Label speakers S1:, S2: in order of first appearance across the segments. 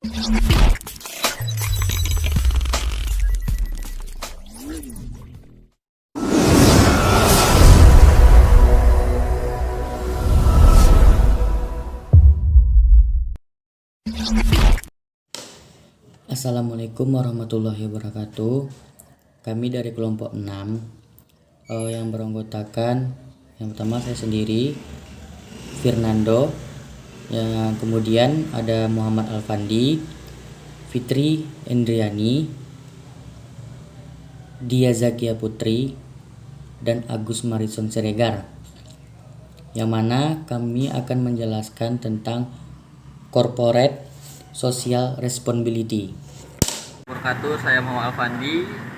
S1: Assalamualaikum warahmatullahi wabarakatuh. Kami dari kelompok 6 yang beranggotakan, yang pertama saya sendiri, Fernando, yang kemudian ada Muhammad Alfandi, Fitri Endriani, Dia Zakia Putri, dan Agus Marison Siregar, yang mana kami akan menjelaskan tentang corporate social responsibility.
S2: Saya Muhammad Alfandi.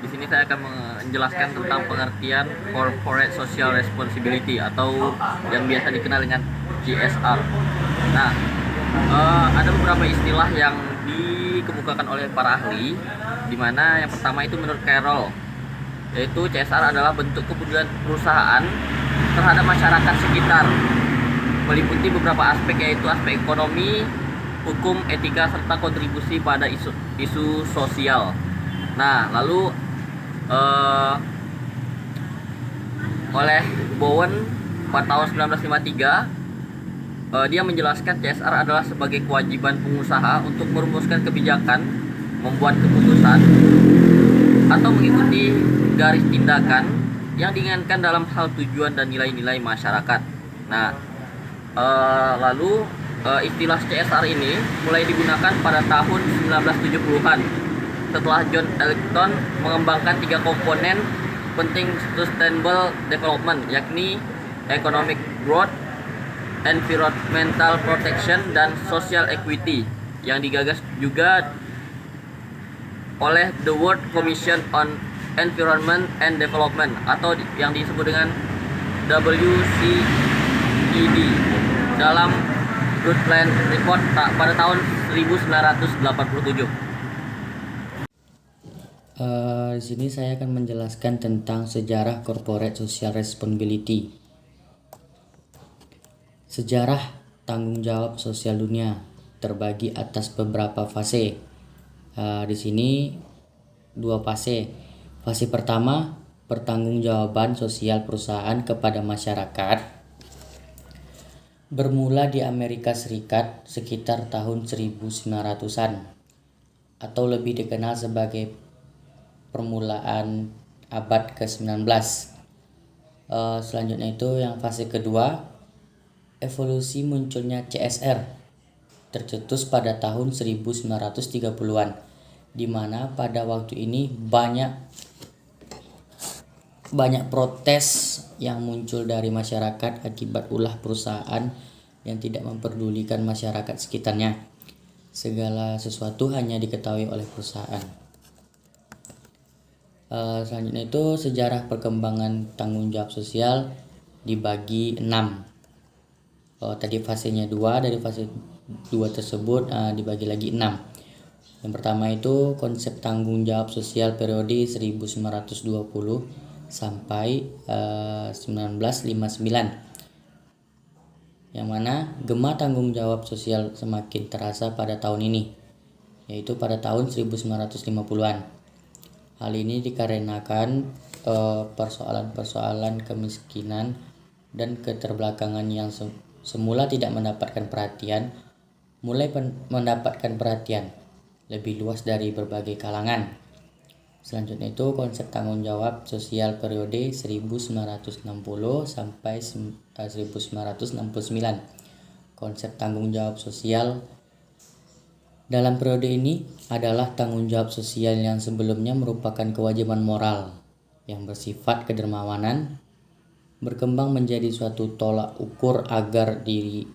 S2: Di sini saya akan menjelaskan tentang pengertian corporate social responsibility atau yang biasa dikenal dengan CSR. Nah, ada beberapa istilah yang dikemukakan oleh para ahli, di mana yang pertama itu menurut Carroll, yaitu CSR adalah bentuk kepedulian perusahaan terhadap masyarakat sekitar, meliputi beberapa aspek, yaitu aspek ekonomi, hukum, etika, serta kontribusi pada isu sosial. Nah, lalu oleh Bowen pada tahun 1953, dia menjelaskan CSR adalah sebagai kewajiban pengusaha untuk merumuskan kebijakan, membuat keputusan, atau mengikuti garis tindakan yang diinginkan dalam hal tujuan dan nilai-nilai masyarakat. Nah, lalu istilah CSR ini mulai digunakan pada tahun 1970-an setelah John Elkton mengembangkan 3 komponen penting sustainable development, yakni economic growth, environmental protection, dan social equity, yang digagas juga oleh The World Commission on Environment and Development atau yang disebut dengan WCED dalam Brundtland Report pada tahun 1987.
S1: Di sini saya akan menjelaskan tentang sejarah corporate social responsibility. Sejarah tanggung jawab sosial dunia terbagi atas beberapa fase. Di sini 2 fase. Fase pertama, pertanggungjawaban sosial perusahaan kepada masyarakat, bermula di Amerika Serikat sekitar tahun 1900-an, atau lebih dikenal sebagai permulaan abad ke-19. Selanjutnya itu yang fase kedua, evolusi munculnya CSR, tercetus pada tahun 1930-an, di mana pada waktu ini banyak protes yang muncul dari masyarakat akibat ulah perusahaan yang tidak memperdulikan masyarakat sekitarnya. Segala sesuatu hanya diketahui oleh perusahaan. Selanjutnya itu sejarah perkembangan tanggung jawab sosial dibagi 6. Tadi fasenya 2, dari fase 2 tersebut dibagi lagi 6. Yang pertama itu konsep tanggung jawab sosial periode 1920 sampai 1959, yang mana gema tanggung jawab sosial semakin terasa pada tahun ini, yaitu pada tahun 1950-an. Hal ini dikarenakan persoalan-persoalan kemiskinan dan keterbelakangan yang semula tidak mendapatkan perhatian, mulai mendapatkan perhatian lebih luas dari berbagai kalangan. Selanjutnya itu konsep tanggung jawab sosial periode 1960 sampai 1969. Konsep tanggung jawab sosial dalam periode ini adalah tanggung jawab sosial yang sebelumnya merupakan kewajiban moral yang bersifat kedermawanan, berkembang menjadi suatu tolak ukur agar diri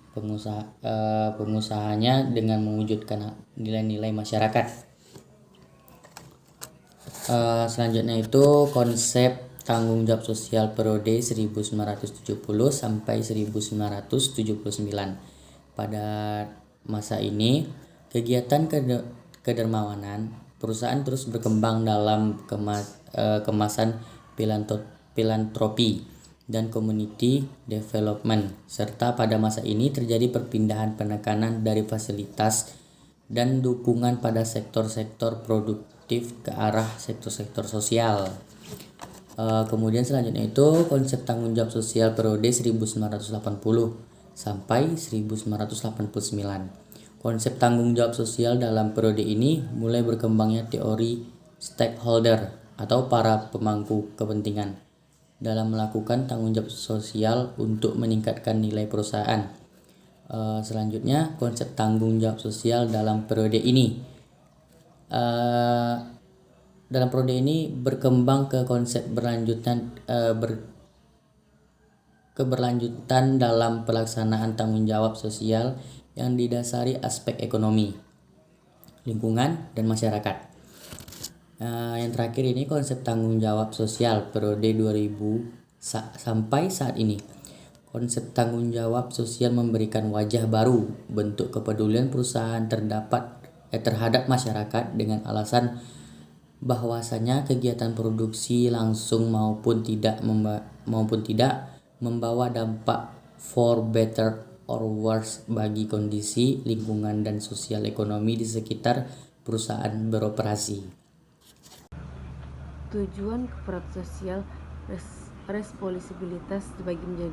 S1: pengusahanya dengan mewujudkan nilai-nilai masyarakat. Selanjutnya itu konsep tanggung jawab sosial periode 1970 sampai 1979. Pada masa ini, kegiatan kedermawanan perusahaan terus berkembang dalam kemasan filantropi dan community development, serta pada masa ini terjadi perpindahan penekanan dari fasilitas dan dukungan pada sektor-sektor produktif ke arah sektor-sektor sosial. Kemudian selanjutnya itu konsep tanggung jawab sosial periode 1980 sampai 1989. Konsep tanggung jawab sosial dalam periode ini mulai berkembangnya teori stakeholder atau para pemangku kepentingan dalam melakukan tanggung jawab sosial untuk meningkatkan nilai perusahaan. Selanjutnya konsep tanggung jawab sosial dalam periode ini berkembang ke konsep keberlanjutan dalam pelaksanaan tanggung jawab sosial yang didasari aspek ekonomi, lingkungan, dan masyarakat. Yang terakhir ini konsep tanggung jawab sosial periode 2000 sampai saat ini. Konsep tanggung jawab sosial memberikan wajah baru bentuk kepedulian perusahaan terhadap masyarakat dengan alasan bahwasanya kegiatan produksi langsung maupun tidak membawa dampak for better or worse bagi kondisi lingkungan dan sosial ekonomi di sekitar perusahaan beroperasi.
S3: Tujuan keperawatan sosial responsibilitas dibagi menjadi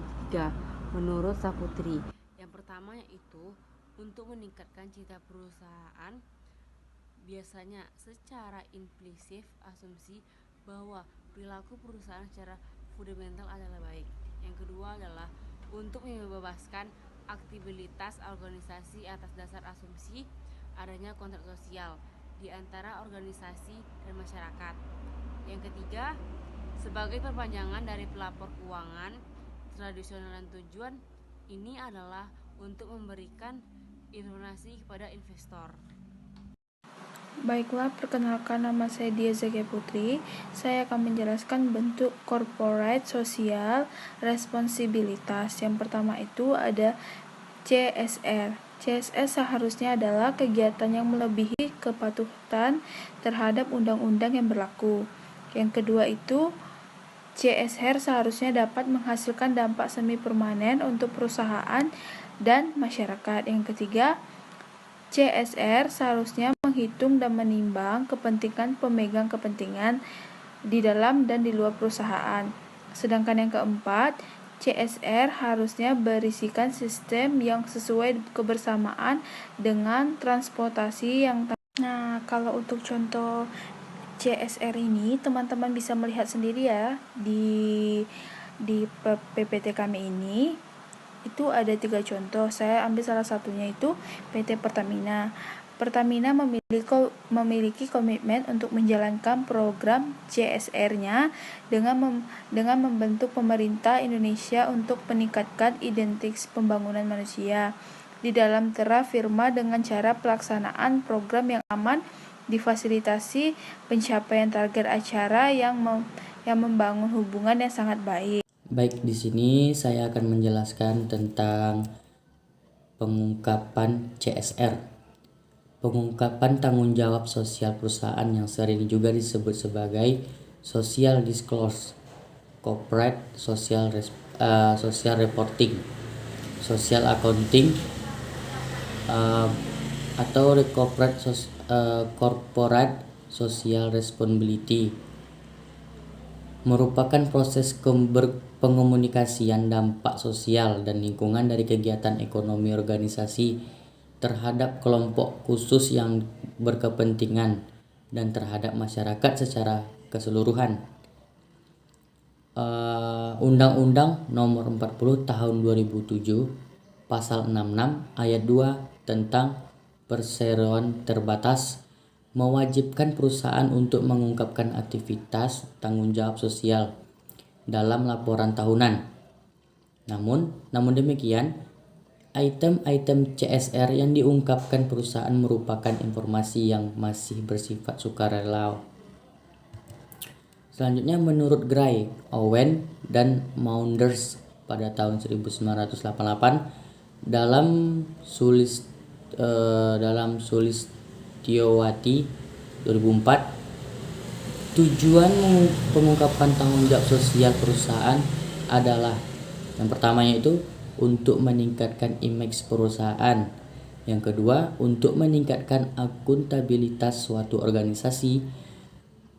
S3: 3 menurut Saputri. Yang pertama yaitu untuk meningkatkan citra perusahaan. Biasanya secara implisit asumsi bahwa perilaku perusahaan secara fundamental adalah baik. Yang kedua adalah untuk membebaskan aktivitas organisasi atas dasar asumsi adanya kontrak sosial di antara organisasi dan masyarakat. Yang ketiga, sebagai perpanjangan dari pelapor keuangan tradisional, dan tujuan ini adalah untuk memberikan informasi kepada investor.
S4: Baiklah, perkenalkan, nama saya Dia Zakia Putri. Saya akan menjelaskan bentuk corporate social responsibilitas. Yang pertama itu ada CSR. CSR seharusnya adalah kegiatan yang melebihi kepatuhan terhadap undang-undang yang berlaku. Yang kedua itu CSR seharusnya dapat menghasilkan dampak semi permanen untuk perusahaan dan masyarakat. Yang ketiga, CSR seharusnya menghitung dan menimbang kepentingan pemegang kepentingan di dalam dan di luar perusahaan. Sedangkan yang keempat, CSR harusnya berisikan sistem yang sesuai kebersamaan dengan transportasi yang kalau untuk contoh CSR ini teman-teman bisa melihat sendiri ya di PPT kami ini. Itu ada 3 contoh. Saya ambil salah satunya itu PT Pertamina. Pertamina memiliki komitmen untuk menjalankan program CSR-nya dengan membentuk pemerintah Indonesia untuk meningkatkan identitas pembangunan manusia di dalam terafirma dengan cara pelaksanaan program yang aman, difasilitasi pencapaian target acara yang membangun hubungan yang sangat baik.
S1: Baik, di sini saya akan menjelaskan tentang pengungkapan CSR. Pengungkapan tanggung jawab sosial perusahaan yang sering juga disebut sebagai social disclosure, corporate social reporting, social accounting, atau corporate social responsibility, merupakan proses pengomunikasian dampak sosial dan lingkungan dari kegiatan ekonomi organisasi terhadap kelompok khusus yang berkepentingan dan terhadap masyarakat secara keseluruhan. Undang-Undang Nomor 40 Tahun 2007 Pasal 66 Ayat 2 tentang perseroan terbatas mewajibkan perusahaan untuk mengungkapkan aktivitas tanggung jawab sosial dalam laporan tahunan. Namun demikian, item-item CSR yang diungkapkan perusahaan merupakan informasi yang masih bersifat sukarela. Selanjutnya, menurut Gray, Owen, dan Maunders pada tahun 1988 dalam Sulistyowati 2004, tujuan pengungkapan tanggung jawab sosial perusahaan adalah yang pertama yaitu untuk meningkatkan image perusahaan Yang kedua, untuk meningkatkan akuntabilitas suatu organisasi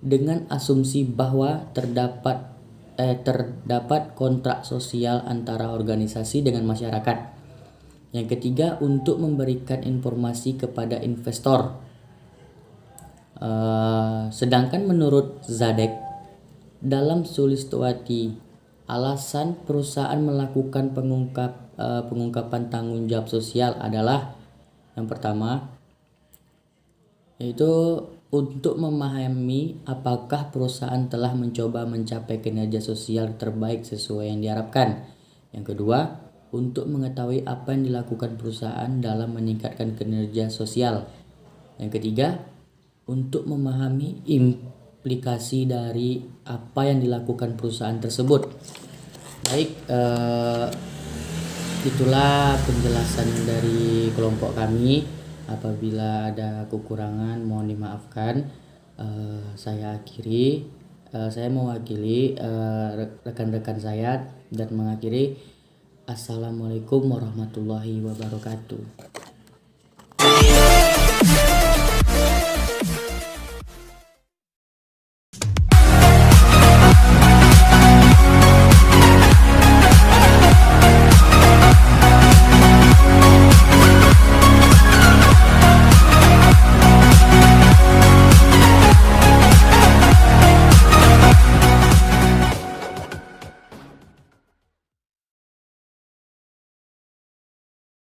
S1: dengan asumsi bahwa terdapat kontrak sosial antara organisasi dengan masyarakat. Yang ketiga, untuk memberikan informasi kepada investor. Sedangkan menurut Zadek, dalam Sulistiowati, alasan perusahaan melakukan pengungkapan tanggung jawab sosial adalah yang pertama, yaitu untuk memahami apakah perusahaan telah mencoba mencapai kinerja sosial terbaik sesuai yang diharapkan. Yang kedua, untuk mengetahui apa yang dilakukan perusahaan dalam meningkatkan kinerja sosial. Yang ketiga, untuk memahami implikasi dari apa yang dilakukan perusahaan tersebut. Baik, itulah penjelasan dari kelompok kami. Apabila ada kekurangan mohon dimaafkan. Saya mewakili rekan-rekan saya dan mengakhiri. Assalamualaikum warahmatullahi wabarakatuh.